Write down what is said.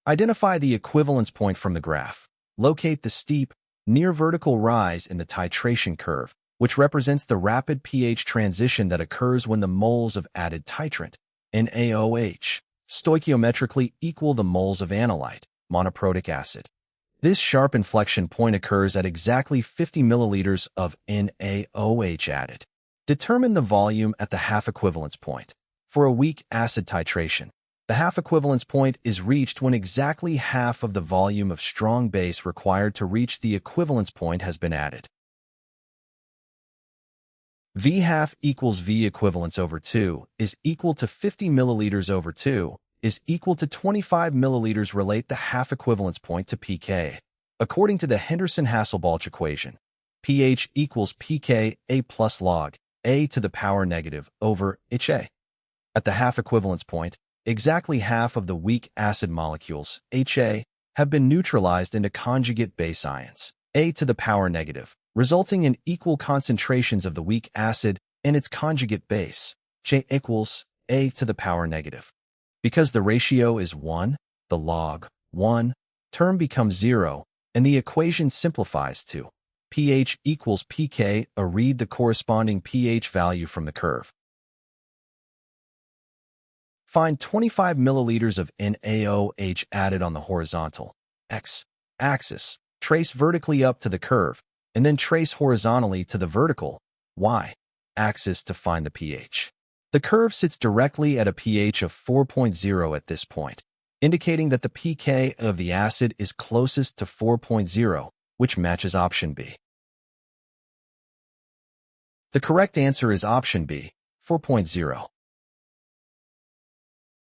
Identify the equivalence point from the graph. Locate the steep, near-vertical rise in the titration curve, which represents the rapid pH transition that occurs when the moles of added titrant, NaOH, stoichiometrically equal the moles of analyte, monoprotic acid. This sharp inflection point occurs at exactly 50 milliliters of NaOH added. Determine the volume at the half equivalence point. For a weak acid titration, the half equivalence point is reached when exactly half of the volume of strong base required to reach the equivalence point has been added. V half equals V equivalence over 2 is equal to 50 milliliters over 2 is equal to 25 milliliters. Relate the half equivalence point to pK. According to the Henderson-Hasselbalch equation, pH equals pK A plus log A to the power negative over HA. At the half equivalence point, exactly half of the weak acid molecules, HA, have been neutralized into conjugate base ions, A to the power negative, resulting in equal concentrations of the weak acid and its conjugate base, J equals A to the power negative. Because the ratio is 1, the log 1 term becomes 0, and the equation simplifies to pH equals pK. Read the corresponding pH value from the curve. Find 25 milliliters of NaOH added on the horizontal x-axis. Trace vertically up to the curve, and then trace horizontally to the vertical y-axis to find the pH. The curve sits directly at a pH of 4.0 at this point, indicating that the pK of the acid is closest to 4.0, which matches option B. The correct answer is option B, 4.0.